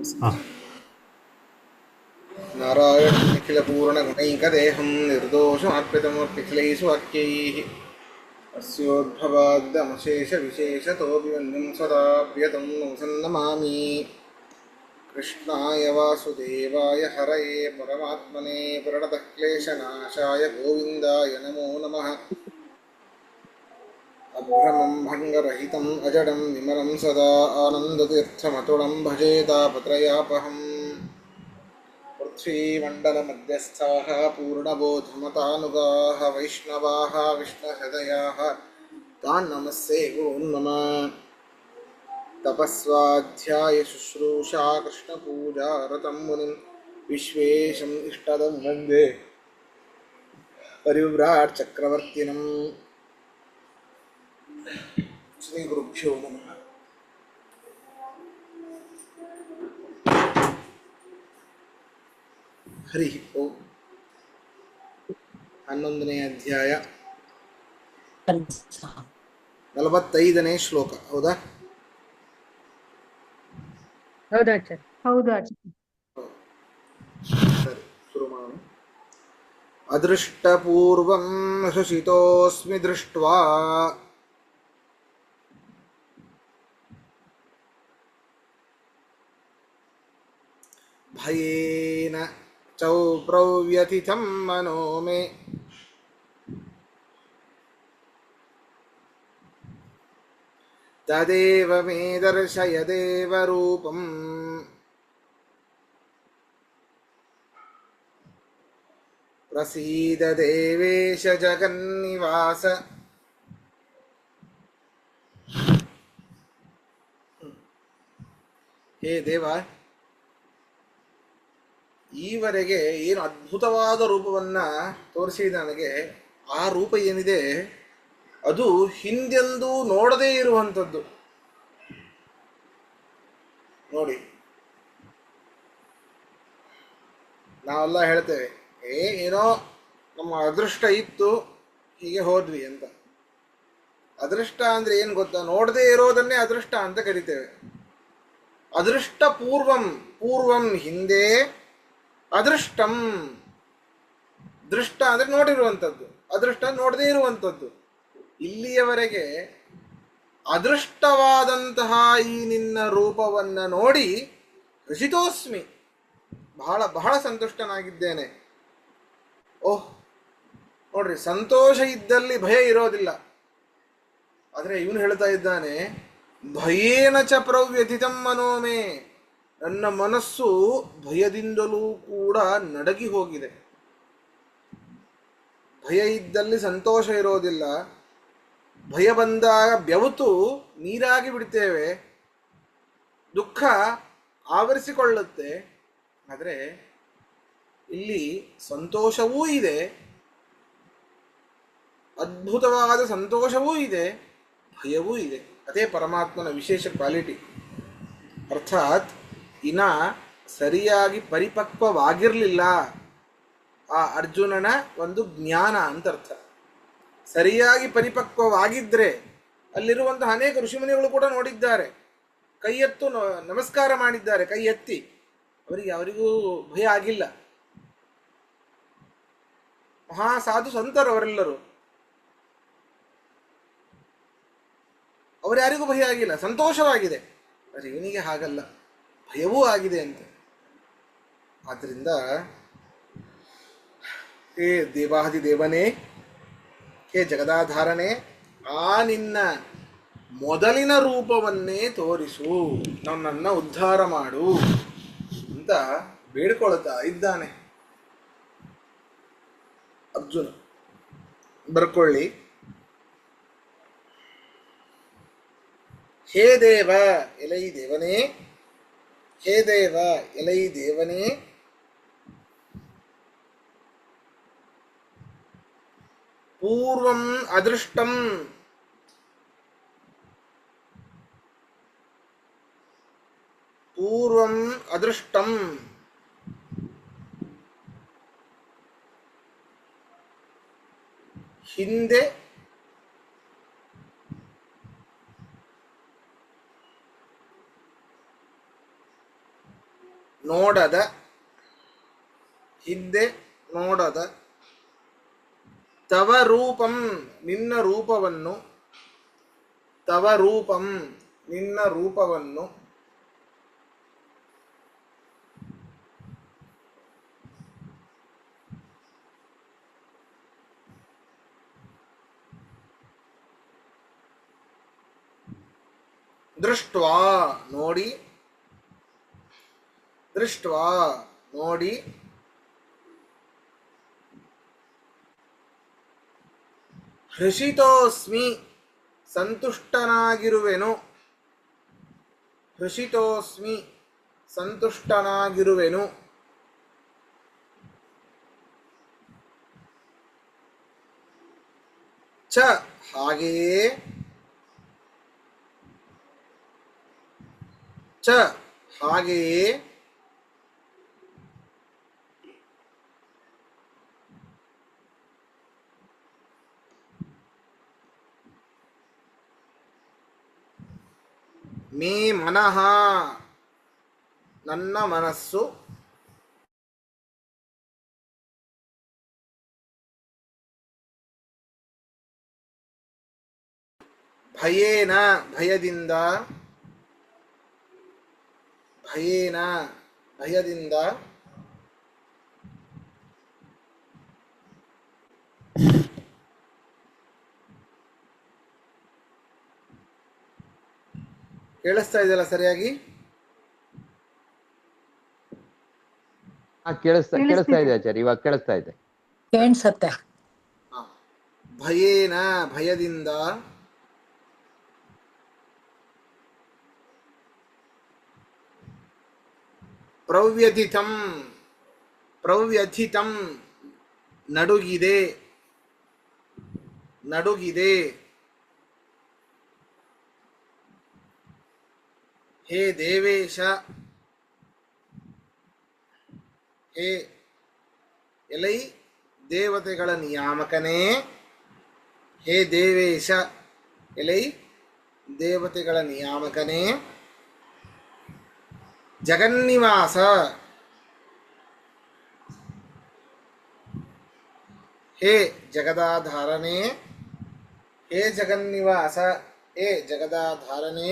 ಹಾಂ. नारायणं निखिलपूर्णगुणैकदेहं निर्दोषमाप्यतमर्पिखिलैषु वाक्यैः अस्योद्भवाद्यमशेषविशेषतोऽभिमन्युं सदा प्रियतं सन्नमामि। कृष्णाय वासुदेवाय हरये परमात्मने प्रणतः क्लेशनाशाय गोविन्दाय नमो नमः। अभ्रमं भङ्गरहितम् अजडं विमलं सदा आनन्दतीर्थमतुलं भजे तापत्रयापहम्। पृथ्वीमण्डलमध्यस्थाः पूर्णबोधमतानुगाः वैष्णवाः विष्णुहृदयाः तान् नमस्ये गुरून् मम। तपस्वाध्यायशुश्रूषा कृष्णपूजा रतं मुनिं विश्वेशम् इष्टदं वन्दे परिव्राट् चक्रवर्तिनम्। श्रीगुरुभ्यो नमः। हरि ओं। 11ನೇ ಅಧ್ಯಾಯ 45ನೇ ಶ್ಲೋಕ. ಹೌದಾ? ಹೌದಾಚಾರ್ಯ. ಹೌದು ಆಚಾರ್ಯ. ಸರಿ, ಶುರು ಮಾಡೋಣ. ಅದೃಷ್ಟಪೂರ್ವಂ ಹೃಷಿತೋಸ್ಮಿ ದೃಷ್ಟ್ವಾ ಭಯೇನ ಚೌಪ್ರವ್ಯಥಿತಂ ಮನೋ ಮೇ ತದೇವ ಮೇ ದರ್ಶಯ ದೇವರೂಪಂ. ಪ್ರಸೀದ ದೇವೇಶ ಜಗನ್ನಿವಾಸ. ಹೇ ದೇವ, ಈವರೆಗೆ ಏನು ಅದ್ಭುತವಾದ ರೂಪವನ್ನ ತೋರಿಸಿದ ನನಗೆ, ಆ ರೂಪ ಏನಿದೆ ಅದು ಹಿಂದೆಂದೂ ನೋಡದೇ ಇರುವಂಥದ್ದು. ನೋಡಿ, ನಾವೆಲ್ಲ ಹೇಳ್ತೇವೆ ಏನೋ ನಮ್ಮ ಅದೃಷ್ಟ ಇತ್ತು ಹೀಗೆ ಹೋದ್ವಿ ಅಂತ. ಅದೃಷ್ಟ ಅಂದ್ರೆ ಏನು ಗೊತ್ತಾ? ನೋಡದೇ ಇರೋದನ್ನೇ ಅದೃಷ್ಟ ಅಂತ ಕರಿತೇವೆ. ಅದೃಷ್ಟ ಪೂರ್ವಂ, ಪೂರ್ವಂ ಹಿಂದೆ, ಅದೃಷ್ಟಂ ದೃಷ್ಟ ಅಂದ್ರೆ ನೋಡಿರುವಂಥದ್ದು, ಅದೃಷ್ಟ ನೋಡದೇ ಇರುವಂಥದ್ದು. ಇಲ್ಲಿಯವರೆಗೆ ಅದೃಷ್ಟವಾದಂತಹ ಈ ನಿನ್ನ ರೂಪವನ್ನ ನೋಡಿ ಹೃಷಿತೋಸ್ಮಿ, ಬಹಳ ಬಹಳ ಸಂತುಷ್ಟನಾಗಿದ್ದೇನೆ. ಓಹ್, ನೋಡ್ರಿ, ಸಂತೋಷ ಇದ್ದಲ್ಲಿ ಭಯ ಇರೋದಿಲ್ಲ. ಆದರೆ ಇವನು ಹೇಳ್ತಾ ಇದ್ದಾನೆ, ಭಯೇನ ಚ ಪ್ರವ್ಯಥಿತಂ ಮನೋಮೇ, ನನ್ನ ಮನಸ್ಸು ಭಯದಿಂದಲೂ ಕೂಡ ನಡಗಿ ಹೋಗಿದೆ. ಭಯ ಇದ್ದಲ್ಲಿ ಸಂತೋಷ ಇರೋದಿಲ್ಲ. ಭಯ ಬಂದಾಗ ಬೆವತು ನೀರಾಗಿ ಬಿಡ್ತೇವೆ, ದುಃಖ ಆವರಿಸಿಕೊಳ್ಳುತ್ತೆ. ಆದರೆ ಇಲ್ಲಿ ಸಂತೋಷವೂ ಇದೆ, ಅದ್ಭುತವಾದ ಸಂತೋಷವೂ ಇದೆ, ಭಯವೂ ಇದೆ. ಅದೇ ಪರಮಾತ್ಮನ ವಿಶೇಷ ಕ್ವಾಲಿಟಿ. ಅರ್ಥಾತ್ ಇನ್ನ ಸರಿಯಾಗಿ ಪರಿಪಕ್ವವಾಗಿರಲಿಲ್ಲ ಆ ಅರ್ಜುನನ ಒಂದು ಜ್ಞಾನ ಅಂತ ಅರ್ಥ. ಸರಿಯಾಗಿ ಪರಿಪಕ್ವವಾಗಿದ್ದರೆ ಅಲ್ಲಿರುವಂತಹ ಅನೇಕ ಋಷಿಮುನಿಗಳು ಕೂಡ ನೋಡಿದ್ದಾರೆ, ಕೈ ಎತ್ತು ನಮಸ್ಕಾರ ಮಾಡಿದ್ದಾರೆ, ಕೈ ಎತ್ತಿ. ಅವರಿಗೂ ಭಯ ಆಗಿಲ್ಲ. ಮಹಾ ಸಾಧು ಸಂತರು ಅವರೆಲ್ಲರೂ, ಅವರ್ಯಾರಿಗೂ ಭಯ ಆಗಿಲ್ಲ, ಸಂತೋಷವಾಗಿದೆ. ಆದರೆ ಇವನಿಗೆ ಹಾಗಲ್ಲ, ಭಯವೂ ಆಗಿದೆ ಅಂತ. ಆದ್ದರಿಂದ ಹೇ ದೇವಾದಿ ದೇವನೇ, ಹೇ ಜಗದಾಧಾರನೇ, ಆ ನಿನ್ನ ಮೊದಲಿನ ರೂಪವನ್ನೇ ತೋರಿಸು, ನನ್ನನ್ನು ಉದ್ಧಾರ ಮಾಡು ಅಂತ ಬೇಡ್ಕೊಳ್ತಾ ಇದ್ದಾನೆ ಅರ್ಜುನ. ಬರ್ಕೊಳ್ಳಿ. ಹೇ ದೇವ, ಎಲೈ ದೇವನೇ, ಹೇ ದೇವ, ಎಲೈ ದೇವನೇ, ಪೂರ್ವಂ ಅದೃಷ್ಟಂ, ಪೂರ್ವಂ ಅದೃಷ್ಟಂ, ಹಿಂದೆ ನೋಡದ, ಹಿಂದೆ ನೋಡದ, ತವ ರೂಪಂ ನಿನ್ನ ರೂಪವನ್ನು, ತವ ರೂಪಂ ನಿನ್ನ ರೂಪವನ್ನು, ದೃಷ್ಟ್ವಾ ನೋಡಿ, ದೃಷ್ಟ್ವಾ ನೋಡಿ, ಹೃಷಿತೋಸ್ಮಿ ಸಂತುಷ್ಟನಾಗಿರುವೆನು, ಹೃಷಿತೋಸ್ಮಿ ಸಂತುಷ್ಟನಾಗಿರುವೆನು, ಚ ಹಾಗೆಯೇ, ಚ ಹಾಗೆಯೇ, ಮೇ ಮನಃ ನನ್ನ ಮನಸ್ಸು, ಭಯೇನ ಭಯದಿಂದ, ಭಯೇನ ಭಯದಿಂದ, ಕೇಳಿಸ್ತಾ ಇದೆಯಲ್ಲ ಸರಿಯಾಗಿ? ಕೇಳಿಸ್ತಾ ಇದೆ ಆಚಾರ್ಯ, ಇವಾಗ ಕೇಳಿಸ್ತಾ ಇದೆ. ಕೇಳಿಸುತ್ತೆ. ಭಯೇನ ಭಯದಿಂದ, ಪ್ರವ್ಯಥಿತಂ ಪ್ರವ್ಯಥಿತಂ ನಡುಗಿದೆ, ನಡುಗಿದೆ, ಹೇ ದೇವೇಶ, ಹೇ ಎಲೈ ದೇವತೆಗಳ ನಿಯಾಮಕನೇ, ಹೇ ದೇವೇಶ ಎಲೈ ದೇವತೆಗಳ ನಿಯಾಮಕನೇ, ಜಗನ್ನಿವಾಸ, ಹೇ ಜಗದಾಧಾರನೇ, ಹೇ ಜಗನ್ನಿವಾಸ, ಹೇ ಜಗದಾಧಾರನೇ,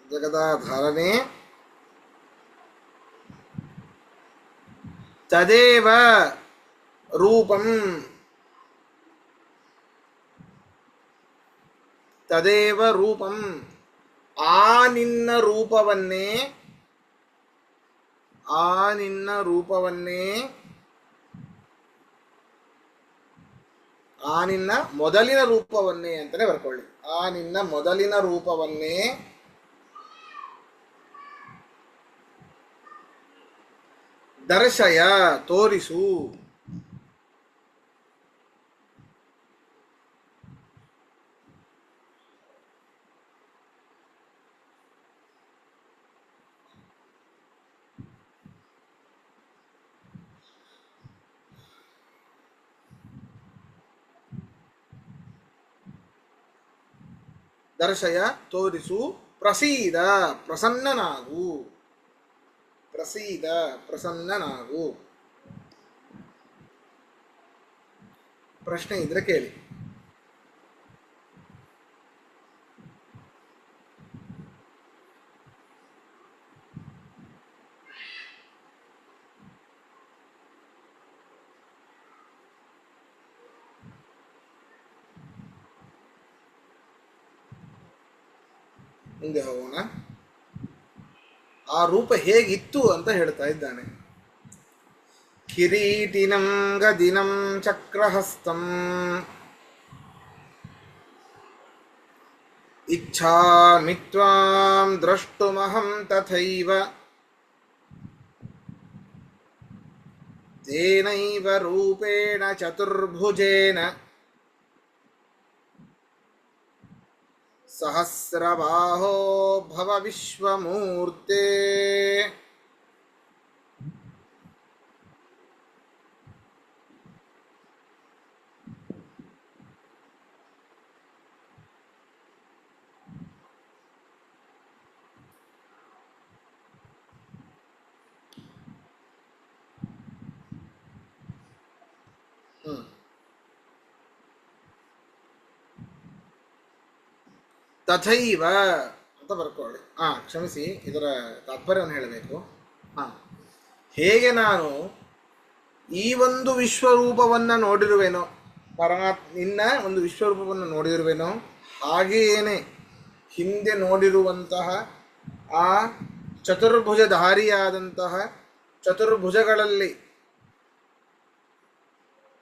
ಜಗದಾಧಾರನೇ, ತದೇವ ರೂಪಂ, ತದೇವ ರೂಪಂ ಆ ನಿನ್ನ ರೂಪವನ್ನೇ, ಆ ನಿನ್ನ ರೂಪವನ್ನೇ, ಆ ನಿನ್ನ ಮೊದಲಿನ ರೂಪವನ್ನೇ ಅಂತಾನೆ ಬರ್ಕೊಳ್ಳಿ. ಆ ನಿನ್ನ ಮೊದಲಿನ ರೂಪವನ್ನೇ ದರ್ಶಯ ತೋರಿಸು, ದರ್ಶಯ ತೋರಿಸು, ಪ್ರಸೀದ ಪ್ರಸನ್ನನಾಗು, ಪ್ರಸೀದ ಪ್ರಸನ್ನನಾಗು. ಪ್ರಶ್ನೆ ಇದ್ರೆ ಕೇಳಿ. ಮುಂದೆ ಹೋಗೋಣ. ಆ ರೂಪ ಹೇಗಿತ್ತು ಅಂತ ಹೇಳ್ತಾ ಇದ್ದಾನೆ. ಕಿರೀಟಿನಂ ಗದಿನಂ ಚಕ್ರಹಸ್ತಂ ಇಚ್ಛಾಮಿ ತ್ವಾಂ ದ್ರಷ್ಟುಮಹಂ ತಥೈವ ತೇನೈವ ರೂಪೇಣ ಚತುರ್ಭುಜೇನ ಸಹಸ್ರಬಾಹೋ ಭವ ವಿಶ್ವಮೂರ್ತೆ. ಹ್ಮ್. ತಥೈವ ಅಂತ ಬರ್ಕೊಳ್ಳಿ. ಕ್ಷಮಿಸಿ, ಇದರ ತಾತ್ಪರ್ಯವನ್ನು ಹೇಳಬೇಕು. ಹೇಗೆ ನಾನು ಈ ಒಂದು ವಿಶ್ವರೂಪವನ್ನು ನೋಡಿರುವೆನೋ, ನಿನ್ನ ಒಂದು ವಿಶ್ವರೂಪವನ್ನು ನೋಡಿರುವೆನೋ, ಹಾಗೆಯೇನೆ ಹಿಂದೆ ನೋಡಿರುವಂತಹ ಆ ಚತುರ್ಭುಜಧಾರಿಯಾದಂತಹ, ಚತುರ್ಭುಜಗಳಲ್ಲಿ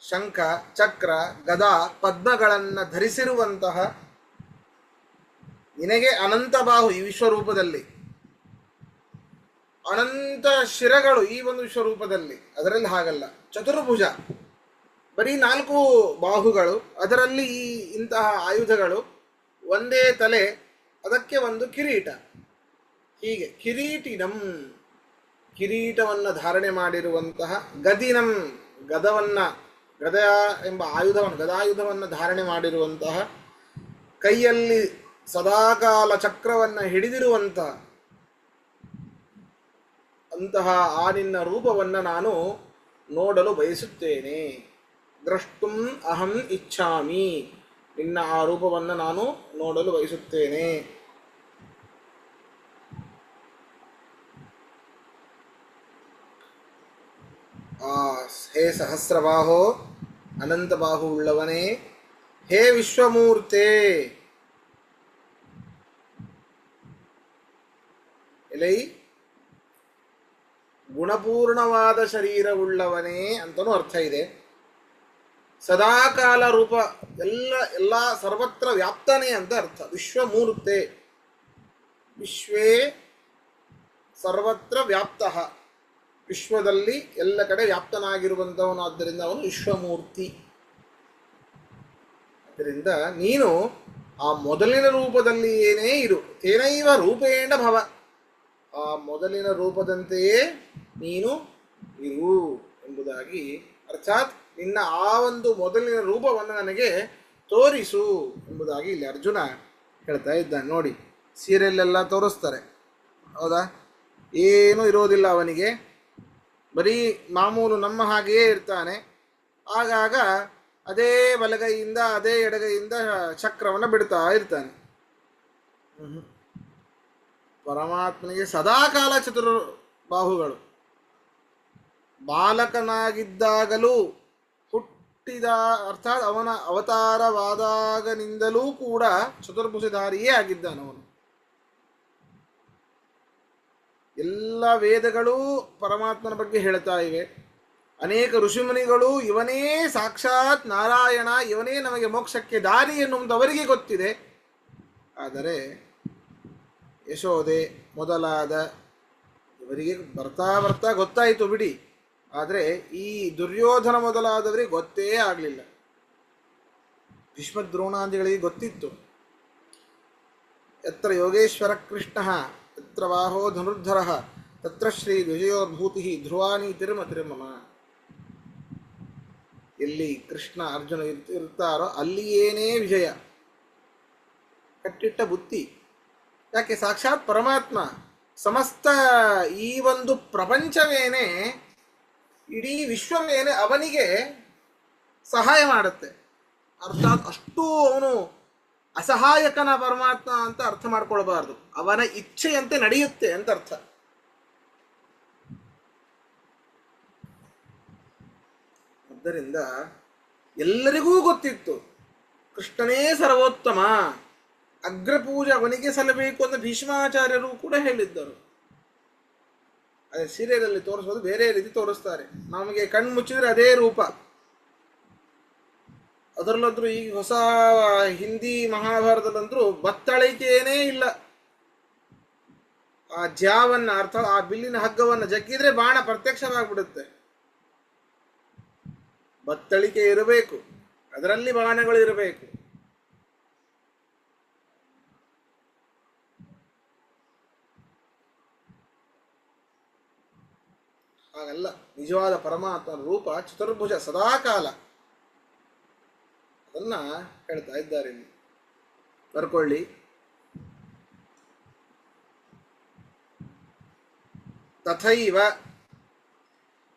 ಶಂಖ, ಚಕ್ರ, ಗದಾ, ಪದ್ಮಗಳನ್ನು ಧರಿಸಿರುವಂತಹ ನಿನಗೆ ಅನಂತ ಬಾಹು ಈ ವಿಶ್ವರೂಪದಲ್ಲಿ, ಅನಂತ ಶಿರಗಳು ಈ ಒಂದು ವಿಶ್ವರೂಪದಲ್ಲಿ. ಅದರಲ್ಲಿ ಹಾಗಲ್ಲ, ಚತುರ್ಭುಜ, ಬರೀ 4 ಬಾಹುಗಳು, ಅದರಲ್ಲಿ ಇಂತಹ ಆಯುಧಗಳು, ಒಂದೇ ತಲೆ, ಅದಕ್ಕೆ ಒಂದು ಕಿರೀಟ. ಹೀಗೆ ಕಿರೀಟಿನಂ, ಕಿರೀಟವನ್ನು ಧಾರಣೆ ಮಾಡಿರುವಂತಹ, ಗದಿನಂ, ಗದ ಎಂಬ ಆಯುಧವನ್ನು, ಗದಾಯುಧವನ್ನು ಧಾರಣೆ ಮಾಡಿರುವಂತಹ, ಕೈಯಲ್ಲಿ ಸದಾಕಾಲ ಚಕ್ರವನ್ನು ಹಿಡಿದಿರುವಂತಹ ಅಂತಹ ಆ ನಿನ್ನ ರೂಪವನ್ನು ನಾನು ನೋಡಲು ಬಯಸುತ್ತೇನೆ. ದ್ರಷ್ಟುಂ ಅಹಂ ಇಚ್ಛಾಮಿ, ನಿನ್ನ ಆ ರೂಪವನ್ನು ನಾನು ನೋಡಲು ಬಯಸುತ್ತೇನೆ. ಹೇ ಸಹಸ್ರಬಾಹೋ, ಅನಂತ ಬಾಹು ಉಳ್ಳವನೇ, ಹೇ ವಿಶ್ವಮೂರ್ತೆ, ಎಲೈ ಗುಣಪೂರ್ಣವಾದ ಶರೀರವುಳ್ಳವನೇ ಅಂತನೂ ಅರ್ಥ ಇದೆ. ಸದಾಕಾಲ ರೂಪ, ಎಲ್ಲ ಸರ್ವತ್ರ ವ್ಯಾಪ್ತನೇ ಅಂತ ಅರ್ಥ. ವಿಶ್ವಮೂರ್ತೆ, ವಿಶ್ವೇ ಸರ್ವತ್ರ ವ್ಯಾಪ್ತ, ವಿಶ್ವದಲ್ಲಿ ಎಲ್ಲ ಕಡೆ ವ್ಯಾಪ್ತನಾಗಿರುವಂಥವನು, ಆದ್ದರಿಂದ ಅವನು ವಿಶ್ವಮೂರ್ತಿ. ಆದ್ದರಿಂದ ನೀನು ಆ ಮೊದಲಿನ ರೂಪದಲ್ಲಿ ಏನೇ ಇರು, ತೇನೈವ ರೂಪೇಣ ಭವ, ಆ ಮೊದಲಿನ ರೂಪದಂತೆಯೇ ನೀನು ಇರು ಎಂಬುದಾಗಿ, ಅರ್ಥಾತ್ ನಿನ್ನ ಆ ಒಂದು ಮೊದಲಿನ ರೂಪವನ್ನು ನನಗೆ ತೋರಿಸು ಎಂಬುದಾಗಿ ಇಲ್ಲಿ ಅರ್ಜುನ ಹೇಳ್ತಾ ಇದ್ದಾನೆ. ನೋಡಿ, ಸೀರಿಯಲ್ಲೆಲ್ಲ ತೋರಿಸ್ತಾರೆ, ಹೌದಾ? ಏನೂ ಇರೋದಿಲ್ಲ ಅವನಿಗೆ, ಬರೀ ಮಾಮೂಲು ನಮ್ಮ ಹಾಗೆಯೇ ಇರ್ತಾನೆ. ಆಗಾಗ ಅದೇ ಬಲಗೈಯಿಂದ ಅದೇ ಎಡಗೈಯಿಂದ ಚಕ್ರವನ್ನು ಬಿಡ್ತಾ ಇರ್ತಾನೆ. ಪರಮಾತ್ಮನಿಗೆ ಸದಾಕಾಲ ಚತುರ್ಬಾಹುಗಳು. ಬಾಲಕನಾಗಿದ್ದಾಗಲೂ, ಹುಟ್ಟಿದ ಅರ್ಥಾತ್ ಅವನ ಅವತಾರವಾದಾಗನಿಂದಲೂ ಕೂಡ ಚತುರ್ಭುಜಧಾರಿಯೇ ಆಗಿದ್ದಾನವನು. ಎಲ್ಲ ವೇದಗಳೂ ಪರಮಾತ್ಮನ ಬಗ್ಗೆ ಹೇಳ್ತಾ ಇವೆ. ಅನೇಕ ಋಷಿಮುನಿಗಳು ಇವನೇ ಸಾಕ್ಷಾತ್ ನಾರಾಯಣ, ಇವನೇ ನಮಗೆ ಮೋಕ್ಷಕ್ಕೆ ದಾರಿ ಎನ್ನುವುದು ಅವರಿಗೆ ಗೊತ್ತಿದೆ. ಆದರೆ ಯಶೋದೆ ಮೊದಲಾದ ಇವರಿಗೆ ಬರ್ತಾ ಗೊತ್ತಾಯಿತು ಬಿಡಿ, ಆದರೆ ಈ ದುರ್ಯೋಧನ ಮೊದಲಾದವರಿಗೆ ಗೊತ್ತೇ ಆಗಲಿಲ್ಲ. ಭೀಷ್ಮದ್ರೋಣಾದಿಗಳಿಗೆ ಗೊತ್ತಿತ್ತು. ಯತ್ರ ಯೋಗೇಶ್ವರ ಕೃಷ್ಣ ಯತ್ರ ವಾಹೋ ಧನುರ್ಧರ ತತ್ರ ಶ್ರೀ ವಿಜಯೋರ್ಭೂತಿ ಧ್ರುವಾನಿ ತಿರುಮ ತಿರುಮಮ. ಎಲ್ಲಿ ಕೃಷ್ಣ ಅರ್ಜುನ ಇರ್ತಾರೋ ಅಲ್ಲಿಯೇನೇ ವಿಜಯ. ಕಟ್ಟಿಟ್ಟ ಬುತ್ತಿ. ಯಾಕೆ? ಸಾಕ್ಷಾತ್ ಪರಮಾತ್ಮ, ಸಮಸ್ತ ಈ ಒಂದು ಪ್ರಪಂಚವೇನೆ, ಇಡೀ ವಿಶ್ವವೇನೆ ಅವನಿಗೆ ಸಹಾಯ ಮಾಡುತ್ತೆ. ಅರ್ಥಾತ್ ಅಷ್ಟು ಅವನು ಅಸಹಾಯಕನ ಪರಮಾತ್ಮ ಅಂತ ಅರ್ಥ ಮಾಡ್ಕೊಳ್ಬಾರ್ದು. ಅವನ ಇಚ್ಛೆಯಂತೆ ನಡೆಯುತ್ತೆ ಅಂತ ಅರ್ಥ. ಆದ್ದರಿಂದ ಎಲ್ಲರಿಗೂ ಗೊತ್ತಿತ್ತು ಕೃಷ್ಣನೇ ಸರ್ವೋತ್ತಮ, ಅಗ್ರಪೂಜೆ ಅವನಿಗೆ ಸಲ್ಲಬೇಕು ಅಂತ ಭೀಷ್ಮಾಚಾರ್ಯರು ಕೂಡ ಹೇಳಿದ್ದರು. ಅದೇ ಸೀರಿಯಲಲ್ಲಿ ತೋರಿಸೋದು ಬೇರೆ ರೀತಿ ತೋರಿಸ್ತಾರೆ. ನಮಗೆ ಕಣ್ಣು ಮುಚ್ಚಿದ್ರೆ ಅದೇ ರೂಪ. ಅದರಲ್ಲಂದ್ರೂ ಈ ಹೊಸ ಹಿಂದಿ ಮಹಾಭಾರತದಂದ್ರೂ ಬತ್ತಳಿಕೆಯೇ ಇಲ್ಲ. ಆ ಜ್ಯಾವನ್ನ ಅರ್ಥಾತ್ ಆ ಬಿಲ್ಲಿನ ಹಗ್ಗವನ್ನು ಜಗ್ಗಿದ್ರೆ ಬಾಣ ಪ್ರತ್ಯಕ್ಷವಾಗ್ಬಿಡುತ್ತೆ. ಬತ್ತಳಿಕೆ ಇರಬೇಕು, ಅದರಲ್ಲಿ ಬಾಣಗಳು ಇರಬೇಕು. ಹಾಗಲ್ಲ, ನಿಜವಾದ ಪರಮಾತ್ಮನ ರೂಪ ಚತುರ್ಭುಜ, ಸದಾಕಾಲ. ಅದನ್ನ ಹೇಳ್ತಾ ಇದ್ದಾರೆ ಇಲ್ಲಿ, ಬರ್ಕೊಳ್ಳಿ. ತಥೈವ,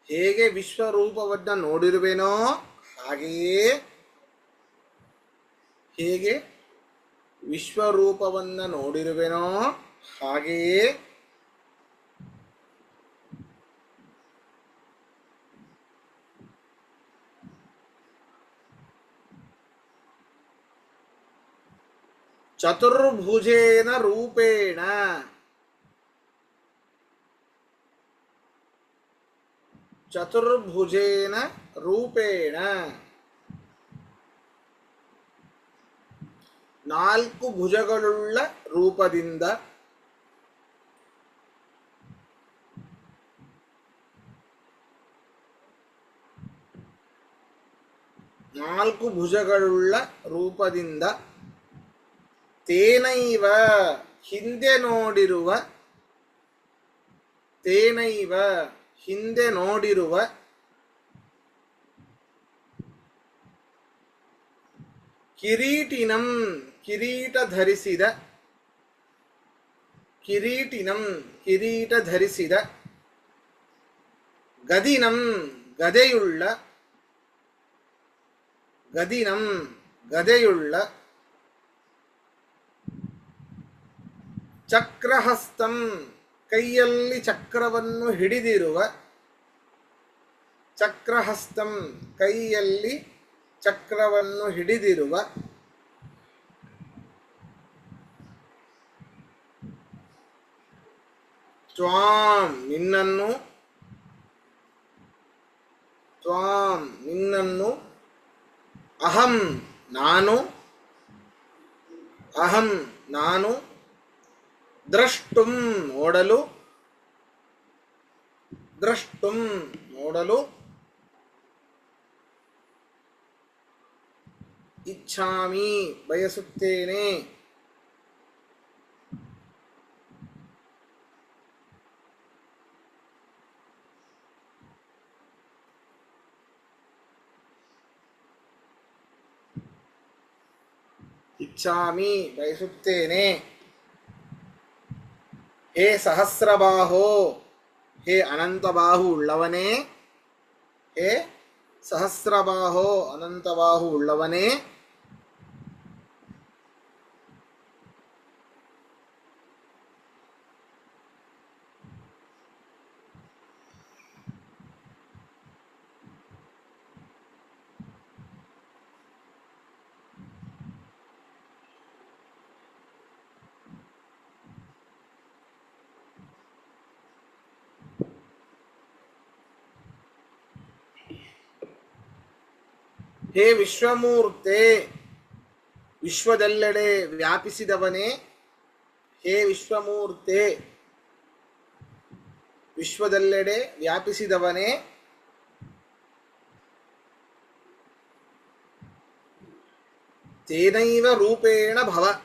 ಹೇಗೆ ವಿಶ್ವರೂಪವನ್ನ ನೋಡಿರುವೆನೋ ಹಾಗೆಯೇ ಹೇಗೆ ವಿಶ್ವರೂಪವನ್ನು ನೋಡಿರುವೆನೋ ಹಾಗೆಯೇ ಚತುರ್ಭುಜೇನ ರೂಪೇಣ ಚತುರ್ಭುಜೇನ ರೂಪೇಣ ನಾಲ್ಕು ಭುಜಗಳುಳ್ಳ ರೂಪದಿಂದ ನಾಲ್ಕು ಭುಜಗಳುಳ್ಳ ರೂಪದಿಂದ ತೇನೈವ ಹಿಂದೆ ನೋಡಿರುವ ತೇನೈವ ಹಿಂದೆ ನೋಡಿರುವ ಕಿರೀಟಿನಂ ಕಿರೀಟ ಧರಿಸಿದ ಕಿರೀಟಿನಂ ಕಿರೀಟ ಧರಿಸಿದ ಗದಿನಂ ಗದೆಯುಳ್ಳ ಗದಿನಂ ಗದೆಯುಳ್ಳ ಚಕ್ರಹಸ್ತಂ ಕೈಯಲ್ಲಿ ಚಕ್ರವನ್ನು ಹಿಡಿದಿರುವ ಚಕ್ರಹಸ್ತಂ ಕೈಯಲ್ಲಿ ಚಕ್ರವನ್ನು ಹಿಡಿದಿರುವ ತ್ವಾಂ ನಿನ್ನನ್ನು ತ್ವಾಂ ನಿನ್ನನ್ನು ಅಹಂ ನಾನು ಅಹಂ ನಾನು ದ್ರಷ್ಟುಂ ನೋಡಲು ದ್ರಷ್ಟುಂ ನೋಡಲು ಇಚ್ಛಾಮಿ ಬಯಸುತ್ತೇನೆ ಇಚ್ಛಾಮಿ ಬಯಸುತ್ತೇನೆ ಹೇ ಸಹಸ್ರಬಾಹೋ ಹೇ ಅನಂತಬಾಹು ಉಳ್ಳವನೇ ಹೇ ಸಹಸ್ರಬಾಹೋ ಅನಂತಬಾಹು ಉಳ್ಳವನೇ ಹೇ ವಿಶ್ವಮೂರ್ತೆ ವಿಶ್ವದೆಲ್ಲೆಡೆ ವ್ಯಾಪಿಸಿದವನೇ ಹೇ ವಿಶ್ವಮೂರ್ತೆ ವಿಶ್ವದೆಲ್ಲೆಡೆ ವ್ಯಾಪಿಸಿದವನೇ ತೇನೈವ ರೂಪೇಣ ಭವ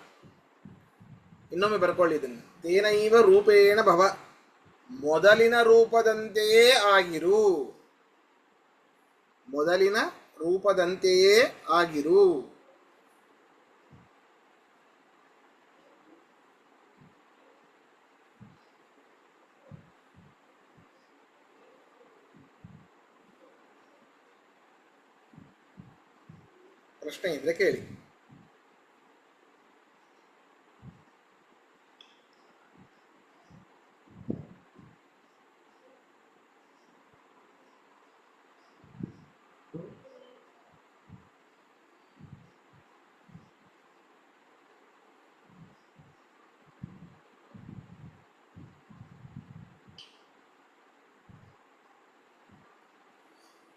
ಇನ್ನೊಮ್ಮೆ ಬರ್ಕೊಳ್ಳಿದ್ದೀನಿ ತೇನೈವ ರೂಪೇಣ ಭವ ಮೊದಲಿನ ರೂಪದಂತೆಯೇ ಆಗಿರು ಮೊದಲಿನ ರೂಪದಂತೆಯೇ ಆಗಿರು ಪ್ರಶ್ನೆ ಇದ್ರೆ ಕೇಳಿ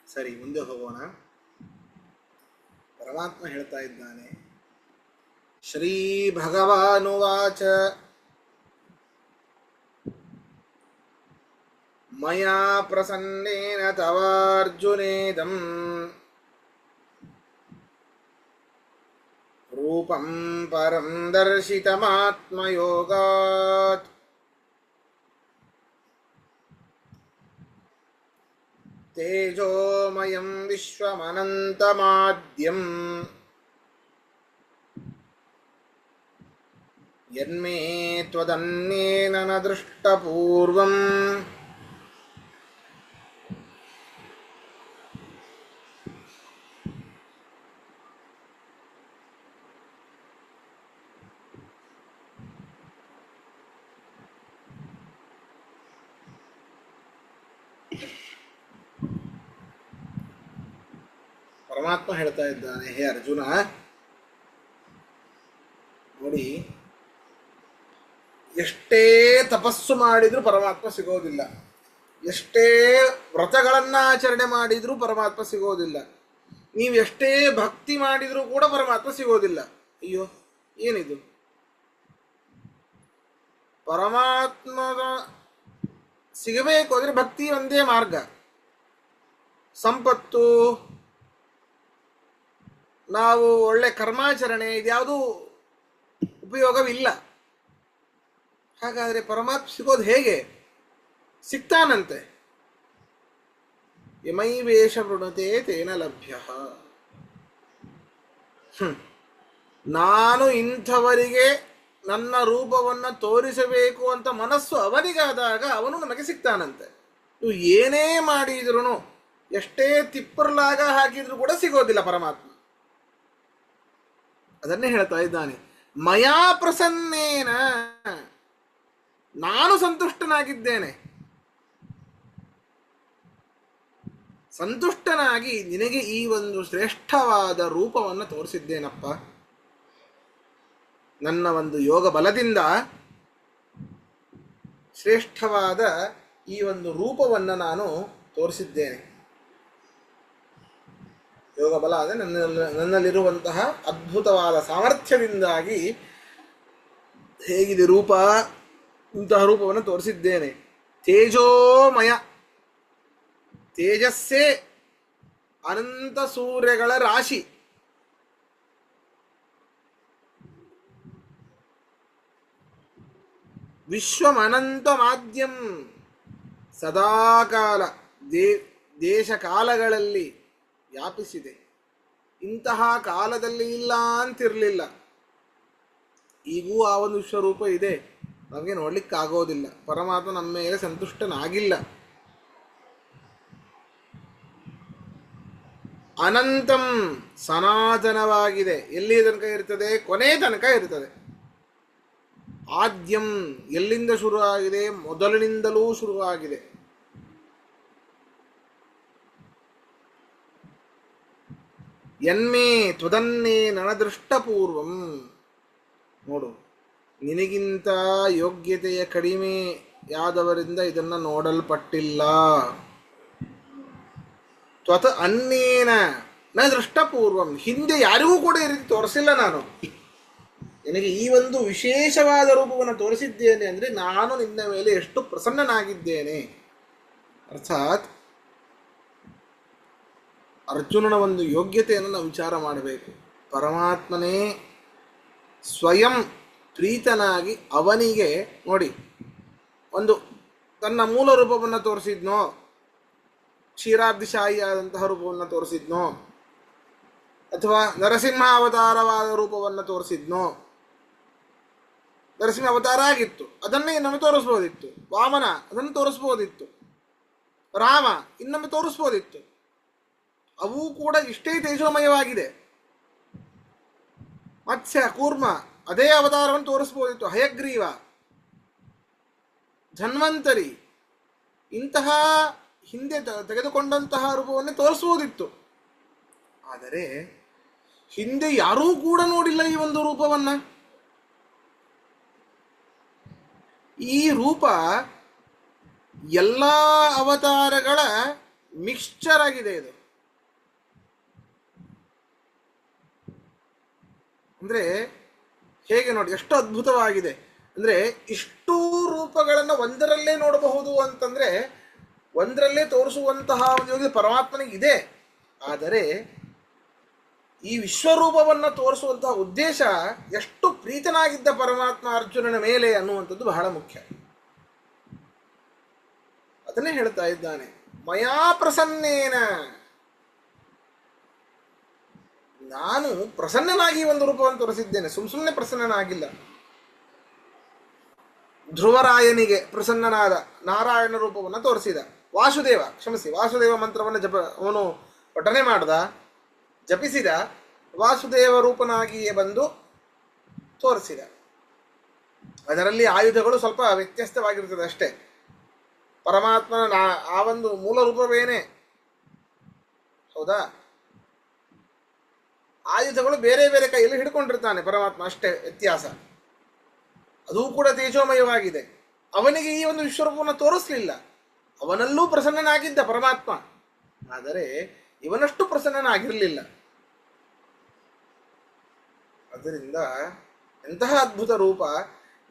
ಸರಿ ಮುಂದೆ ಹೋಗೋಣ ಪರಮಾತ್ಮ ಹೇಳ್ತಾ ಇದ್ದಾನೆ ಶ್ರೀ ಭಗವಾನುವಾಚ ಮಯಾ ಪ್ರಸನ್ನೇನ ತವಾರ್ಜುನೇದಂ ರೂಪಂ ಪರಂ ದರ್ಶಿತಮಾತ್ಮಯೋಗಾತ್ ತೇಜೋಮಯಂ ವಿಶ್ವಮನಂತಮಾದ್ಯಂ ಯನ್ಮೇ ತ್ವದನ್ಯೇನ ನ ದೃಷ್ಟಪೂರ್ವಂ ಪರಮಾತ್ಮ ಹೇಳ್ತಾ ಇದ್ದಾನೆ, ಹೇ ಅರ್ಜುನ ನೋಡಿ, ಎಷ್ಟೇ ತಪಸ್ಸು ಮಾಡಿದರೂ ಪರಮಾತ್ಮ ಸಿಗೋದಿಲ್ಲ, ಎಷ್ಟೇ ವ್ರತಗಳನ್ನ ಆಚರಣೆ ಮಾಡಿದರೂ ಪರಮಾತ್ಮ ಸಿಗೋದಿಲ್ಲ, ನೀವು ಎಷ್ಟೇ ಭಕ್ತಿ ಮಾಡಿದರೂ ಕೂಡ ಪರಮಾತ್ಮ ಸಿಗೋದಿಲ್ಲ. ಅಯ್ಯೋ ಏನಿದು? ಪರಮಾತ್ಮ ಸಿಗಬೇಕು ಅಂದರೆ ಭಕ್ತಿ ಒಂದೇ ಮಾರ್ಗ. ಸಂಪತ್ತು, ನಾವು ಒಳ್ಳೆ ಕರ್ಮಾಚರಣೆ, ಇದ್ಯಾವುದೂ ಉಪಯೋಗವಿಲ್ಲ. ಹಾಗಾದರೆ ಪರಮಾತ್ಮ ಸಿಗೋದು ಹೇಗೆ? ಸಿಗ್ತಾನಂತೆ. ಯಮೈವೇಷ ವೃಣತೆ ತೇನ ಲಭ್ಯ. ನಾನು ಇಂಥವರಿಗೆ ನನ್ನ ರೂಪವನ್ನು ತೋರಿಸಬೇಕು ಅಂತ ಮನಸ್ಸು ಅವನಿಗಾದಾಗ ಅವನು ನಮಗೆ ಸಿಗ್ತಾನಂತೆ. ನೀವು ಏನೇ ಮಾಡಿದ್ರು, ಎಷ್ಟೇ ತಿಪ್ಪರ್ಲಾಗ ಹಾಕಿದ್ರು ಕೂಡ ಸಿಗೋದಿಲ್ಲ ಪರಮಾತ್ಮ. ಅದನ್ನೇ ಹೇಳ್ತಾ ಇದ್ದಾನೆ, ಮಯಾ ಪ್ರಸನ್ನೇನ, ನಾನು ಸಂತುಷ್ಟನಾಗಿದ್ದೇನೆ, ಸಂತುಷ್ಟನಾಗಿ ನಿನಗೆ ಈ ಒಂದು ಶ್ರೇಷ್ಠವಾದ ರೂಪವನ್ನು ತೋರಿಸಿದ್ದೇನಪ್ಪ. ನನ್ನ ಒಂದು ಯೋಗ ಬಲದಿಂದ ಶ್ರೇಷ್ಠವಾದ ಈ ಒಂದು ರೂಪವನ್ನು ನಾನು ತೋರಿಸಿದ್ದೇನೆ. ಯೋಗ ಬಲ ಅಂದರೆ ನನ್ನಲ್ಲಿರುವಂತಹ ಅದ್ಭುತವಾದ ಸಾಮರ್ಥ್ಯದಿಂದಾಗಿ ಹೇಗಿದೆ ರೂಪ, ಇಂತಹ ರೂಪವನ್ನು ತೋರಿಸಿದ್ದೇನೆ. ತೇಜೋಮಯ, ತೇಜಸ್ಸೇ ಅನಂತ ಸೂರ್ಯಗಳ ರಾಶಿ. ವಿಶ್ವಮನಂತ ಮಾಧ್ಯಂ, ಸದಾಕಾಲ ದೇಶ ಕಾಲಗಳಲ್ಲಿ ವ್ಯಾಪಿಸಿದೆ. ಇಂತಹ ಕಾಲದಲ್ಲಿ ಇಲ್ಲ ಅಂತಿರಲಿಲ್ಲ. ಈಗೂ ಆ ಒಂದು ವಿಶ್ವರೂಪ ಇದೆ, ನಮಗೆ ನೋಡ್ಲಿಕ್ಕಾಗೋದಿಲ್ಲ. ಪರಮಾತ್ಮ ನಮ್ಮ ಮೇಲೆ ಸಂತುಷ್ಟನಾಗಿಲ್ಲ. ಅನಂತಂ, ಸನಾತನವಾಗಿದೆ, ಎಲ್ಲಿ ತನಕ ಇರ್ತದೆ? ಕೊನೆ ತನಕ ಇರ್ತದೆ. ಆದ್ಯಂ, ಎಲ್ಲಿಂದ ಶುರುವಾಗಿದೆ? ಮೊದಲಿನಿಂದಲೂ ಶುರುವಾಗಿದೆ. ಯನ್ಮೇ ತ್ವದನ್ನೇ ನನದೃಷ್ಟಪೂರ್ವಂ. ನೋಡು, ನಿನಗಿಂತ ಯೋಗ್ಯತೆಯ ಕಡಿಮೆಯಾದವರಿಂದ ಇದನ್ನು ನೋಡಲ್ಪಟ್ಟಿಲ್ಲ. ತ್ವತ ಅನ್ನೇನ ನ ದೃಷ್ಟಪೂರ್ವಂ, ಹಿಂದೆ ಯಾರಿಗೂ ಕೂಡ ಈ ರೀತಿ ತೋರಿಸಿಲ್ಲ ನಾನು. ನಿನಗೆ ಈ ಒಂದು ವಿಶೇಷವಾದ ರೂಪವನ್ನು ತೋರಿಸಿದ್ದೇನೆ ಅಂದರೆ ನಾನು ನಿನ್ನ ಮೇಲೆ ಎಷ್ಟು ಪ್ರಸನ್ನನಾಗಿದ್ದೇನೆ. ಅರ್ಥಾತ್ ಅರ್ಜುನನ ಒಂದು ಯೋಗ್ಯತೆಯನ್ನು ನಾವು ವಿಚಾರ ಮಾಡಬೇಕು. ಪರಮಾತ್ಮನೇ ಸ್ವಯಂ ಪ್ರೀತನಾಗಿ ಅವನಿಗೆ ನೋಡಿ, ಒಂದು ತನ್ನ ಮೂಲ ರೂಪವನ್ನು ತೋರಿಸಿದ್ನೋ, ಕ್ಷೀರಾಬ್ಧಿಶಾಹಿಯಾದಂತಹ ರೂಪವನ್ನು ತೋರಿಸಿದ್ನೋ, ಅಥವಾ ನರಸಿಂಹ ಅವತಾರವಾದ ರೂಪವನ್ನು ತೋರಿಸಿದ್ನೋ. ನರಸಿಂಹ ಅವತಾರ ಆಗಿತ್ತು, ಅದನ್ನೇ ಇನ್ನೊಮ್ಮೆ ತೋರಿಸ್ಬೋದಿತ್ತು. ವಾಮನ, ಅದನ್ನು ತೋರಿಸ್ಬೋದಿತ್ತು. ರಾಮ ಇನ್ನೊಮ್ಮೆ ತೋರಿಸ್ಬೋದಿತ್ತು. ಅವು ಕೂಡ ಇಷ್ಟೇ ತೇಜೋಮಯವಾಗಿದೆ. ಮತ್ಸ್ಯ, ಕೂರ್ಮ, ಅದೇ ಅವತಾರವನ್ನು ತೋರಿಸ್ಬೋದಿತ್ತು. ಹಯಗ್ರೀವ, ಧನ್ವಂತರಿ, ಇಂತಹ ಹಿಂದೆ ತೆಗೆದುಕೊಂಡಂತಹ ರೂಪವನ್ನೇ ತೋರಿಸ್ಬೋದಿತ್ತು. ಆದರೆ ಹಿಂದೆ ಯಾರೂ ಕೂಡ ನೋಡಿಲ್ಲ ಈ ಒಂದು ರೂಪವನ್ನ. ಈ ರೂಪ ಎಲ್ಲ ಅವತಾರಗಳ ಮಿಕ್ಸ್ಚರ್ ಆಗಿದೆ. ಇದು ಅಂದ್ರೆ ಹೇಗೆ ನೋಡಿ, ಎಷ್ಟು ಅದ್ಭುತವಾಗಿದೆ ಅಂದ್ರೆ, ಇಷ್ಟೂ ರೂಪಗಳನ್ನು ಒಂದರಲ್ಲೇ ನೋಡಬಹುದು ಅಂತಂದ್ರೆ, ಒಂದರಲ್ಲೇ ತೋರಿಸುವಂತಹ ಒಂದು ಪರಮಾತ್ಮನಿಗೆ ಇದೆ. ಆದರೆ ಈ ವಿಶ್ವರೂಪವನ್ನು ತೋರಿಸುವಂತಹ ಉದ್ದೇಶ, ಎಷ್ಟು ಪ್ರೀತನಾಗಿದ್ದ ಪರಮಾತ್ಮ ಅರ್ಜುನನ ಮೇಲೆ ಅನ್ನುವಂಥದ್ದು ಬಹಳ ಮುಖ್ಯ. ಅದನ್ನೇ ಹೇಳ್ತಾ ಇದ್ದಾನೆ, ಮಯಾ ಪ್ರಸನ್ನೇನ, ನಾನು ಪ್ರಸನ್ನನಾಗಿ ಒಂದು ರೂಪವನ್ನು ತೋರಿಸಿದ್ದೇನೆ, ಸುಮ್ಮನೆ ಪ್ರಸನ್ನನಾಗಿಲ್ಲ. ಧ್ರುವರಾಯನಿಗೆ ಪ್ರಸನ್ನನಾದ ನಾರಾಯಣ ರೂಪವನ್ನು ತೋರಿಸಿದ. ವಾಸುದೇವ ಮಂತ್ರವನ್ನು ಅವನು ಪಠನೆ ಮಾಡ್ದ, ಜಪಿಸಿದ, ವಾಸುದೇವ ರೂಪನಾಗಿಯೇ ಬಂದು ತೋರಿಸಿದ. ಅದರಲ್ಲಿ ಆಯುಧಗಳು ಸ್ವಲ್ಪ ವ್ಯತ್ಯಸ್ತವಾಗಿರ್ತದೆ ಅಷ್ಟೇ. ಪರಮಾತ್ಮನ ಆ ಒಂದು ಮೂಲ ರೂಪವೇನೆ. ಹೌದಾ? ಆಯುಧಗಳು ಬೇರೆ ಬೇರೆ ಕೈಯಲ್ಲಿ ಹಿಡ್ಕೊಂಡಿರ್ತಾನೆ ಪರಮಾತ್ಮ, ಅಷ್ಟೇ ವ್ಯತ್ಯಾಸ. ಅದು ಕೂಡ ತೇಜೋಮಯವಾಗಿದೆ. ಅವನಿಗೆ ಈ ಒಂದು ವಿಶ್ವರೂಪವನ್ನು ತೋರಿಸ್ಲಿಲ್ಲ. ಅವನಲ್ಲೂ ಪ್ರಸನ್ನನಾಗಿದ್ದ ಪರಮಾತ್ಮ, ಆದರೆ ಇವನಷ್ಟು ಪ್ರಸನ್ನನಾಗಿರಲಿಲ್ಲ. ಅದರಿಂದ ಎಂತಹ ಅದ್ಭುತ ರೂಪ!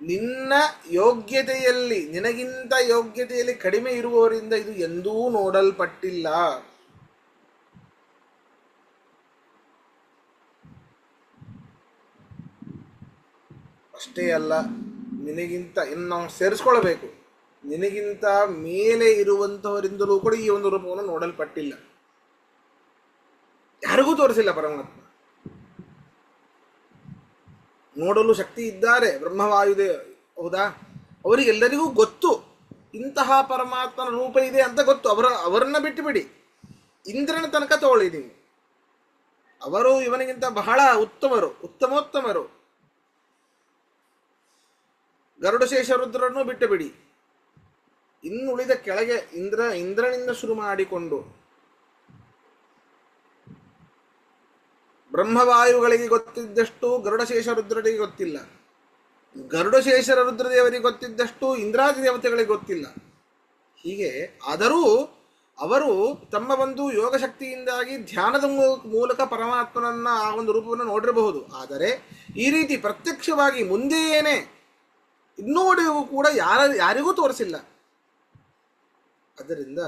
ನಿನ್ನ ಯೋಗ್ಯತೆಯಲ್ಲಿ, ನಿನಗಿಂತ ಯೋಗ್ಯತೆಯಲ್ಲಿ ಕಡಿಮೆ ಇರುವವರಿಂದ ಇದು ಎಂದೂ ನೋಡಲ್ಪಟ್ಟಿಲ್ಲ. ಅಷ್ಟೇ ಅಲ್ಲ, ನಿನಗಿಂತ ಇನ್ನು ನಾವು ಸೇರಿಸ್ಕೊಳ್ಬೇಕು, ನಿನಗಿಂತ ಮೇಲೆ ಇರುವಂತಹವರಿಂದಲೂ ಕೂಡ ಈ ಒಂದು ರೂಪವನ್ನು ನೋಡಲ್ಪಟ್ಟಿಲ್ಲ. ಯಾರಿಗೂ ತೋರಿಸಿಲ್ಲ ಪರಮಾತ್ಮ. ನೋಡಲು ಶಕ್ತಿ ಇದ್ದಾರೆ ಬ್ರಹ್ಮವಾಯುದೇ, ಹೌದಾ? ಅವರಿಗೆಲ್ಲರಿಗೂ ಗೊತ್ತು ಇಂತಹ ಪರಮಾತ್ಮನ ರೂಪ ಇದೆ ಅಂತ ಗೊತ್ತು. ಅವರನ್ನ ಬಿಟ್ಟು ಬಿಡಿ, ಇಂದ್ರನ ತನಕ ತಗೊಳ್ಳಿ ನೀವು. ಅವರು ಇವನಿಗಿಂತ ಬಹಳ ಉತ್ತಮೋತ್ತಮರು. ಗರುಡಶೇಷ ರುದ್ರರನ್ನು ಬಿಟ್ಟು ಬಿಡಿ, ಇನ್ನುಳಿದ ಕೆಳಗೆ ಇಂದ್ರನಿಂದ ಶುರು ಮಾಡಿಕೊಂಡು ಬ್ರಹ್ಮವಾಯುಗಳಿಗೆ ಗೊತ್ತಿದ್ದಷ್ಟು ಗರುಡಶೇಷ ರುದ್ರರಿಗೆ ಗೊತ್ತಿಲ್ಲ. ಗರುಡಶೇಷರ ರುದ್ರದೇವರಿಗೆ ಗೊತ್ತಿದ್ದಷ್ಟು ಇಂದ್ರಾದಿ ದೇವತೆಗಳಿಗೆ ಗೊತ್ತಿಲ್ಲ. ಹೀಗೆ ಆದರೂ ಅವರು ತಮ್ಮ ಒಂದು ಯೋಗ ಶಕ್ತಿಯಿಂದಾಗಿ ಧ್ಯಾನದ ಮೂಲಕ ಪರಮಾತ್ಮನನ್ನ ಆ ಒಂದು ರೂಪವನ್ನು ನೋಡಿರಬಹುದು. ಆದರೆ ಈ ರೀತಿ ಪ್ರತ್ಯಕ್ಷವಾಗಿ ಮುಂದೆಯೇನೆ ಇನ್ನೋಡಿಗೂ ಕೂಡ ಯಾರಿಗೂ ತೋರಿಸಿಲ್ಲ. ಅದರಿಂದ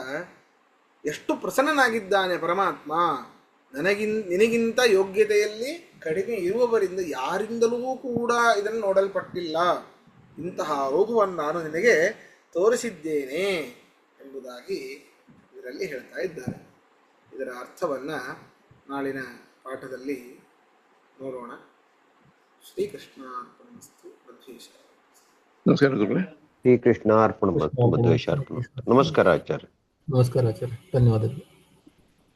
ಎಷ್ಟು ಪ್ರಸನ್ನನಾಗಿದ್ದಾನೆ ಪರಮಾತ್ಮ! ನಿನಗಿಂತ ಯೋಗ್ಯತೆಯಲ್ಲಿ ಕಡಿಮೆ ಇರುವವರಿಂದ ಯಾರಿಂದಲೂ ಕೂಡ ಇದನ್ನು ನೋಡಲ್ಪಟ್ಟಿಲ್ಲ. ಇಂತಹ ರೂಪವನ್ನು ನಾನು ನಿನಗೆ ತೋರಿಸಿದ್ದೇನೆ ಎಂಬುದಾಗಿ ಇದರಲ್ಲಿ ಹೇಳ್ತಾ ಇದ್ದಾರೆ. ಇದರ ಅರ್ಥವನ್ನು ನಾಳಿನ ಪಾಠದಲ್ಲಿ ನೋಡೋಣ. ಶ್ರೀಕೃಷ್ಣಾರ್ಪಣಮಸ್ತು. ಮಧ್ವೇಶ್ವರ. ನಮಸ್ಕಾರ ಗುರುಗಳೇ. ಶ್ರೀಕೃಷ್ಣ ಅರ್ಪಣ ಮಧುವೇಶ ಅರ್ಪಣ. ನಮಸ್ಕಾರ ಆಚಾರ್ಯ. ನಮಸ್ಕಾರ ಆಚಾರ್ಯ, ಧನ್ಯವಾದಗಳು.